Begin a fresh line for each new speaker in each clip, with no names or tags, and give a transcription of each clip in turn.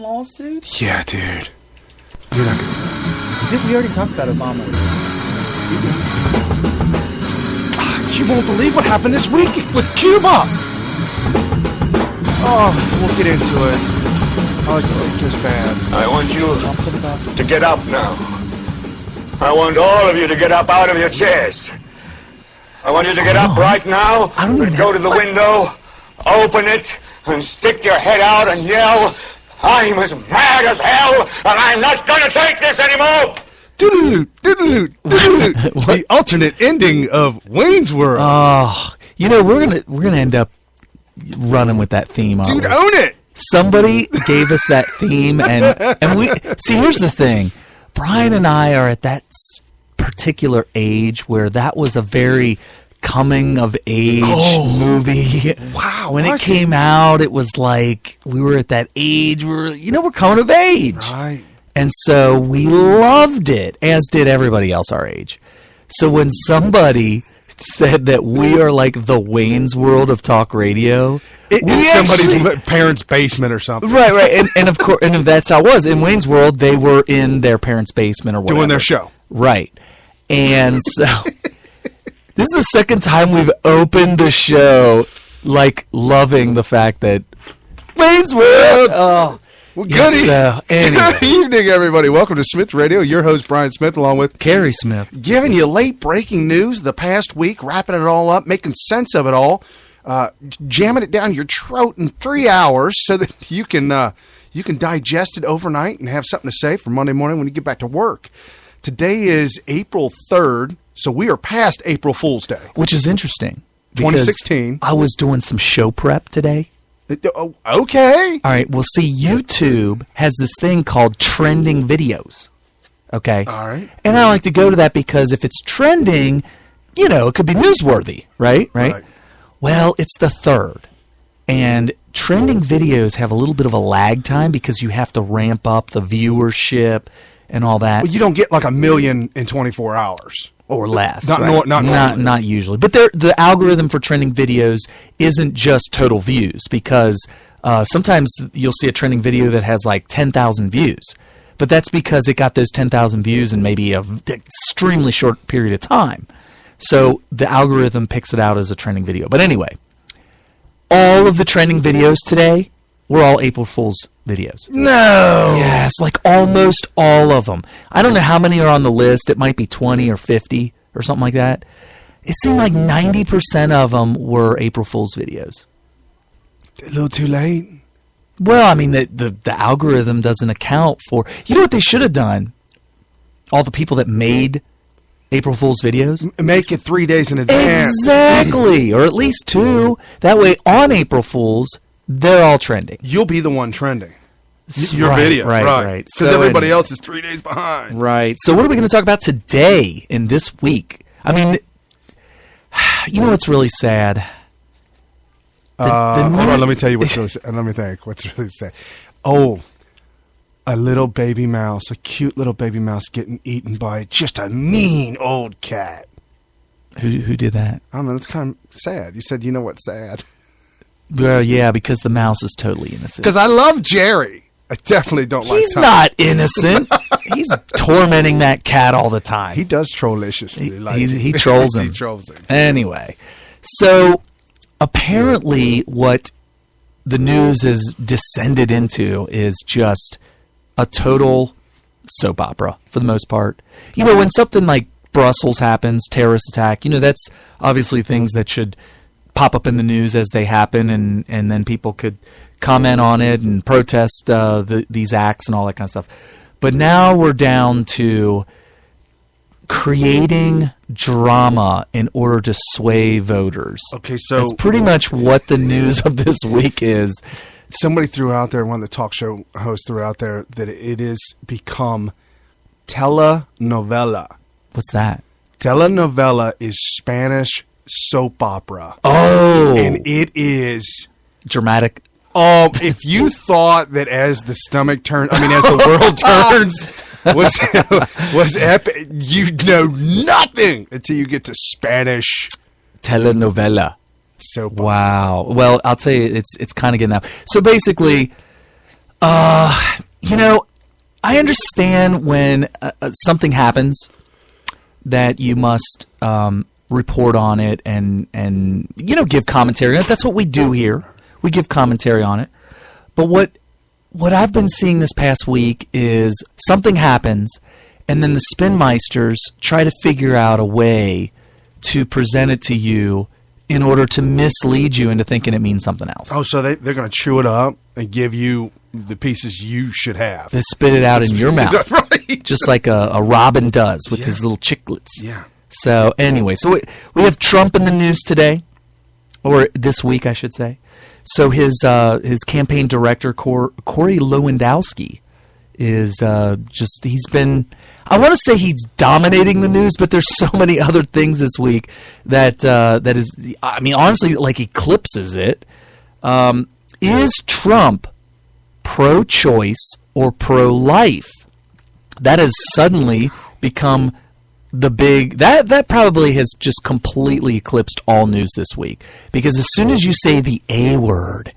lawsuit?
Yeah, dude.
Did we already talk about Obama?
You won't believe what happened this week with Cuba. Oh, we'll get into it. I like to make this bad.
I want you to get up now. I want all of you to get up out of your chairs. I want you to get up right now and go to the window, open it, and stick your head out and yell, I'm as mad as hell, and I'm not going to take this anymore!
The alternate ending of Wayne's World.
Oh, we're gonna end up running with that theme.
Dude, own it.
Somebody gave us that theme, and we see. Here's the thing: Brian and I are at that particular age where that was a very coming of age movie.
Wow!
When it came out, it was like we were at that age where we're coming of age,
right?
And so we loved it, as did everybody else our age. So when somebody said that we are like the Wayne's World of talk radio,
somebody's parents' basement or something.
Right. And of course, and that's how it was. In Wayne's World, they were in their parents' basement or whatever.
Doing their show.
Right. And so this is the second time we've opened the show like loving the fact that Wayne's World. Oh.
Well, good evening, everybody. Welcome to Smith Radio. Your host, Brian Smith, along with
Carrie Smith.
Giving you late-breaking news the past week, wrapping it all up, making sense of it all, jamming it down your throat in 3 hours so that you can digest it overnight and have something to say for Monday morning when you get back to work. Today is April 3rd, so we are past April Fool's Day.
Which is interesting.
2016.
I was doing some show prep today.
Okay.
All right. Well, see, YouTube has this thing called trending videos. Okay.
All right.
And I like to go to that because if it's trending, it could be newsworthy, right? Well, it's the 3rd. And trending videos have a little bit of a lag time because you have to ramp up the viewership and all that.
Well, you don't get like 1 million in 24 hours.
Or less.
Not
usually. But the algorithm for trending videos isn't just total views because sometimes you'll see a trending video that has like 10,000 views. But that's because it got those 10,000 views in maybe an extremely short period of time. So the algorithm picks it out as a trending video. But anyway, all of the trending videos today were all April Fool's videos.
No!
Yes, like almost all of them. I don't know how many are on the list. It might be 20 or 50 or something like that. It seemed like 90% of them were April Fool's videos.
A little too late.
Well, I mean, the algorithm doesn't account for... You know what they should have done? All the people that made April Fool's videos?
Make it 3 days in advance.
Exactly! Or at least 2. That way, on April Fool's, they're all trending.
You'll be the one trending. Your video.
Right.
Because everybody else is 3 days behind.
Right. So what are we going to talk about today in this week? I mean, what's really sad?
Hold on, let me tell you what's really sad. Let me think what's really sad. Oh, a little baby mouse, a cute little baby mouse getting eaten by just a mean old cat.
Who did that?
I don't know. It's kind of sad. You said, what's sad?
Well, yeah, because the mouse is totally innocent.
Because I love Jerry. I definitely don't like
He's
Thom.
not innocent. He's tormenting that cat all the time.
He does trolliciously.
He trolls him.
He trolls him.
Anyway, so apparently what the news has descended into is just a total soap opera for the most part. When something like Brussels happens, terrorist attack, that's obviously things that should pop up in the news as they happen, and then people could comment on it and protest these acts and all that kind of stuff. But now we're down to creating drama in order to sway voters.
Okay, so
that's pretty much what the news of this week is.
Somebody threw out there, one of the talk show hosts threw out there, that it has become telenovela.
What's that?
Telenovela is Spanish soap opera.
Oh.
And it is
dramatic.
If you thought that as the stomach turns, as the world turns, was epic, you know nothing until you get to Spanish
telenovela.
Soap opera.
Wow. Well, I'll tell you, it's kind of getting out. So basically, understand when something happens that you must report on it and give commentary on it. That's what we do here. We give commentary on it. But what I've been seeing this past week is something happens, and then the spinmeisters try to figure out a way to present it to you in order to mislead you into thinking it means something else.
Oh, so they're going to chew it up and give you the pieces you should have.
They spit it out in your mouth.
Right.
Just like a robin does with his little chiclets.
Yeah.
So anyway, we have Trump in the news today, or this week, I should say. So his campaign director, Corey Lewandowski, is he's been, I want to say he's dominating the news, but there's so many other things this week that is, I mean, honestly, like eclipses it. Is Trump pro-choice or pro-life? That has suddenly become the big, that probably has just completely eclipsed all news this week. Because as soon as you say the A word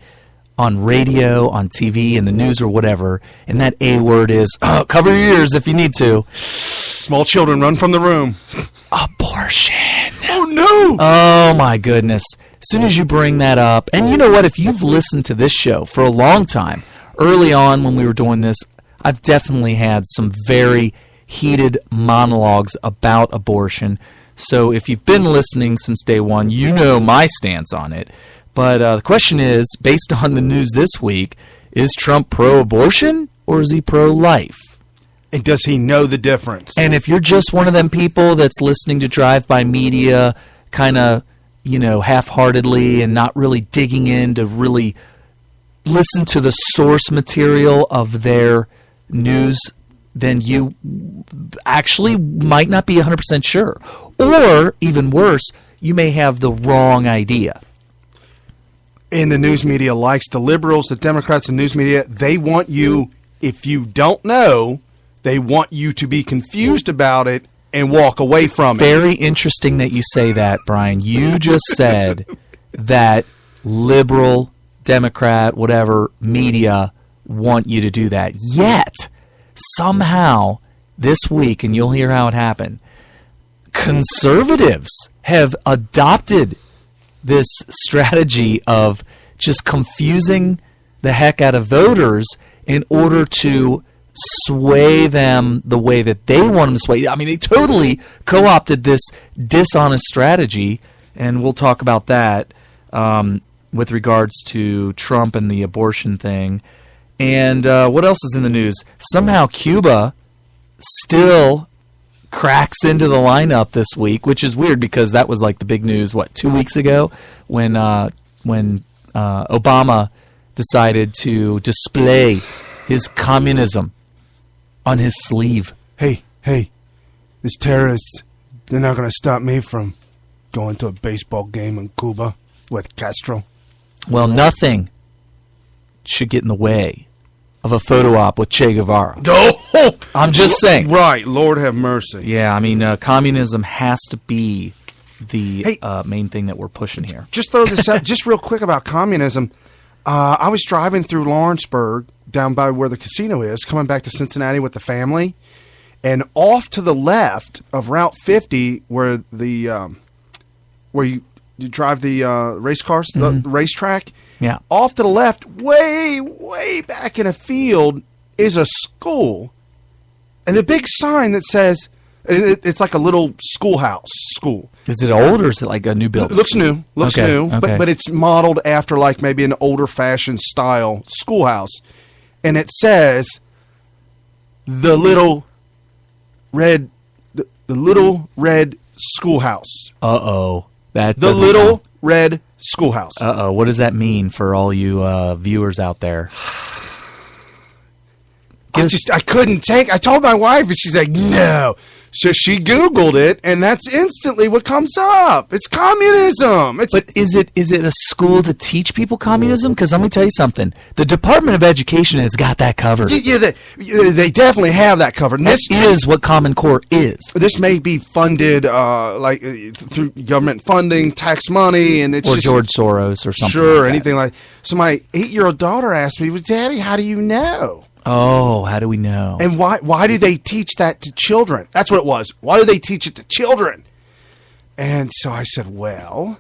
on radio, on TV, in the news or whatever, and that A word is, cover your ears if you need to.
Small children run from the room.
Abortion.
Oh, no.
Oh, my goodness. As soon as you bring that up, and you know what, if you've listened to this show for a long time, early on when we were doing this, I've definitely had some very heated monologues about abortion. So if you've been listening since day one, you know my stance on it. But the question is, based on the news this week, is Trump pro-abortion or is he pro-life?
And does he know the difference?
And if you're just one of them people that's listening to drive-by media kind of, half-heartedly and not really digging in to really listen to the source material of their news, then you actually might not be 100% sure. Or, even worse, you may have the wrong idea.
And the news media likes the liberals, the Democrats, the news media. They want you, if you don't know, they want you to be confused about it and walk away from it.
Very interesting that you say that, Brian. You just said that liberal, Democrat, whatever, media want you to do that. Yet, somehow, this week, and you'll hear how it happened, conservatives have adopted this strategy of just confusing the heck out of voters in order to sway them the way that they want them to sway. I mean, they totally co-opted this dishonest strategy, and we'll talk about that with regards to Trump and the abortion thing. And what else is in the news? Somehow Cuba still cracks into the lineup this week, which is weird because that was like the big news, 2 weeks ago when Obama decided to display his communism on his sleeve.
Hey, these terrorists, they're not going to stop me from going to a baseball game in Cuba with Castro.
Well, nothing should get in the way of a photo op with Che Guevara.
Oh!
I'm just saying.
Right, Lord have mercy.
Yeah, I mean, communism has to be the main thing that we're pushing here.
Just throw this out, just real quick about communism. I was driving through Lawrenceburg, down by where the casino is, coming back to Cincinnati with the family, and off to the left of Route 50, where you drive the race cars, the racetrack.
Yeah.
Off to the left, way, way back in a field, is a school. And the big sign that says, it's like a little school.
Is it old or is it like a new building?
It looks new.
Okay.
But it's modeled after like maybe an older fashioned style schoolhouse. And it says, the little red schoolhouse.
Uh-oh.
The little red schoolhouse.
Uh-oh. What does that mean for all you viewers out there?
I couldn't take. I told my wife, and she's like, "No." So she Googled it, and that's instantly what comes up. It's communism.
But is it a school to teach people communism? Because let me tell you something. The Department of Education has got that covered.
Yeah, they definitely have that covered. And
this is what Common Core is.
This may be funded through government funding, tax money, and it's
George Soros or something.
Sure,
like
anything like. So my 8-year-old daughter asked me, "Well, Daddy, how do you know?"
Oh, how do we know?
And why do they teach that to children? That's what it was. Why do they teach it to children? And so I said, well,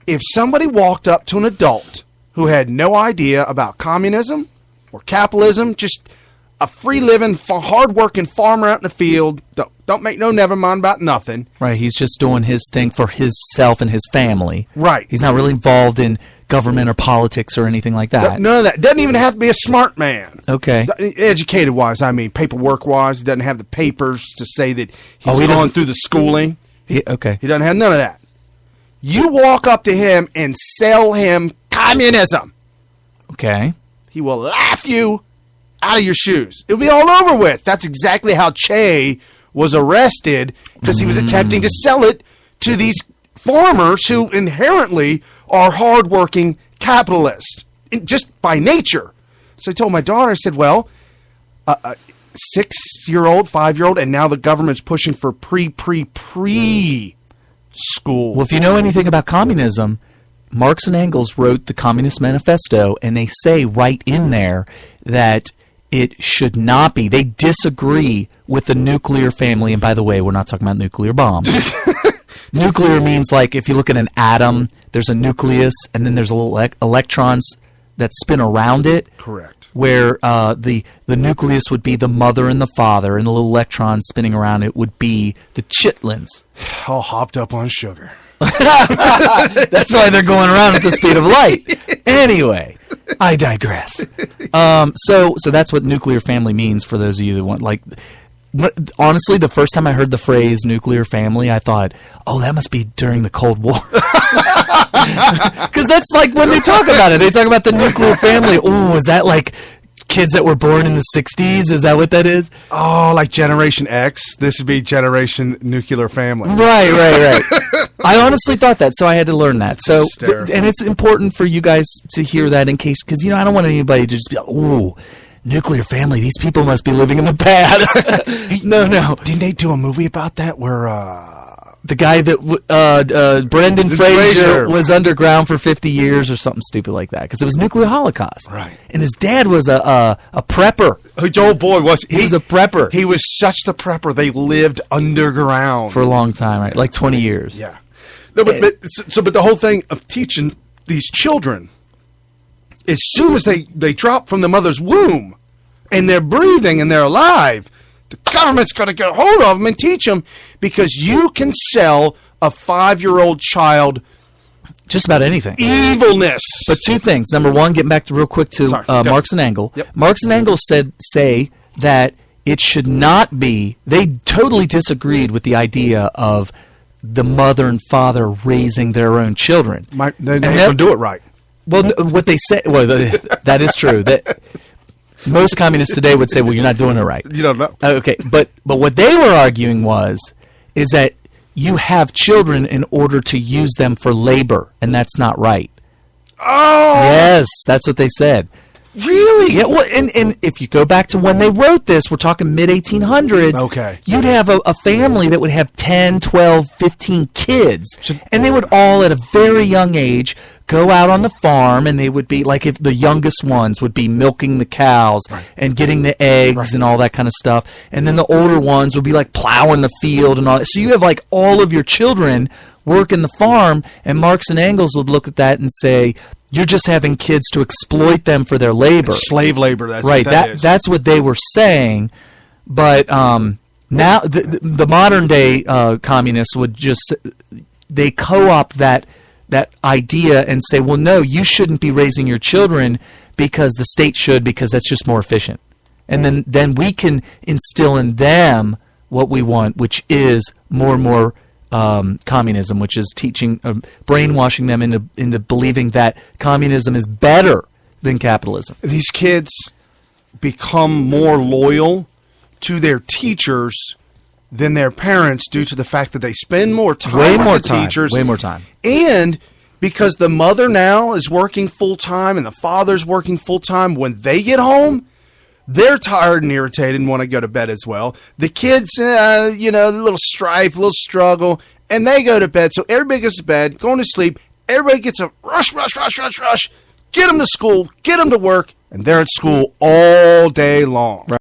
if somebody walked up to an adult who had no idea about communism or capitalism, just a free living, hard-working farmer out in the field, don't make no never mind about nothing.
Right, he's just doing his thing for himself and his family.
Right.
He's not really involved in government or politics or anything like that.
None of that. Doesn't even have to be a smart man.
Okay.
Educated-wise, I mean, paperwork-wise, he doesn't have the papers to say that he's
he
gone through the schooling.
Okay.
He doesn't have none of that. You walk up to him and sell him communism.
Okay.
He will laugh you out of your shoes. It'll be all over with. That's exactly how Che was arrested, because he was attempting to sell it to these farmers who inherently are hardworking capitalists, just by nature. So I told my daughter, I said, well, 6-year-old, 5-year-old, and now the government's pushing for pre-school.
Well, if you know anything about communism, Marx and Engels wrote the Communist Manifesto, and they say right in there that it should not be. They disagree with the nuclear family. And by the way, we're not talking about nuclear bombs. Nuclear means, like, if you look at an atom, there's a nucleus, and then there's a little electrons that spin around it.
Correct.
Where the nucleus would be the mother and the father, and the little electrons spinning around it would be the chitlins.
All hopped up on sugar.
That's why they're going around at the speed of light. Anyway, I digress. So that's what nuclear family means for those of you that want, like, honestly, the first time I heard the phrase nuclear family, I thought, oh, that must be during the Cold War. Because that's like when they talk about it. They talk about the nuclear family. Oh, is that like kids that were born in the 60s? Is that what that is?
Oh, like Generation X? This would be Generation Nuclear Family.
Right. I honestly thought that, so I had to learn that. So, and it's important for you guys to hear that in case, because, I don't want anybody to just be like, ooh, nuclear family, these people must be living in the past. No.
Didn't they do a movie about that where
the guy that Brendan Fraser was underground for 50 years or something stupid like that, because it was nuclear holocaust.
Right.
And his dad was a prepper.
Oh boy, he
was a prepper.
He was such the prepper. They lived underground
for a long time, right? Like 20 years.
Yeah. No, but the whole thing of teaching these children, as soon as they drop from the mother's womb and they're breathing and they're alive, the government's got to get a hold of them and teach them, because you can sell a 5-year-old child
just about anything.
Evilness.
But two things. Number one, getting back to real quick to Marx and Engels.
Yep.
Marx and Engels say that it should not be. They totally disagreed with the idea of the mother and father raising their own children.
They don't do it right.
Well, what they say, that is true. That most communists today would say, well, you're not doing it right.
You don't know.
Okay, but what they were arguing is that you have children in order to use them for labor, and that's not right.
Oh!
Yes, that's what they said.
Really?
Yeah, well, and if you go back to when they wrote this, we're talking mid-1800s.
Okay.
You'd have a family that would have 10, 12, 15 kids, and they would all, at a very young age, go out on the farm, and they would be, like, if the youngest ones would be milking the cows and getting the eggs and all that kind of stuff, and then the older ones would be, like, plowing the field and all that. So you have, like, all of your children working the farm, and Marx and Engels would look at that and say, you're just having kids to exploit them for their labor.
Slave labor, that's
right.
What that is.
That's what they were saying. But now the modern day communists would just, they co-opt that idea and say, well, no, you shouldn't be raising your children because the state should, because that's just more efficient. And then we can instill in them what we want, which is more and more communism, which is teaching, brainwashing them into believing that communism is better than capitalism.
These kids become more loyal to their teachers than their parents due to the fact that they spend more time with the teachers.
Way more time.
And because the mother now is working full-time and the father's working full-time, when they get home, they're tired and irritated and want to go to bed as well. The kids, a little strife, a little struggle, and they go to bed. So everybody goes to bed, going to sleep. Everybody gets a rush. Get them to school, get them to work, and they're at school all day long.
Right.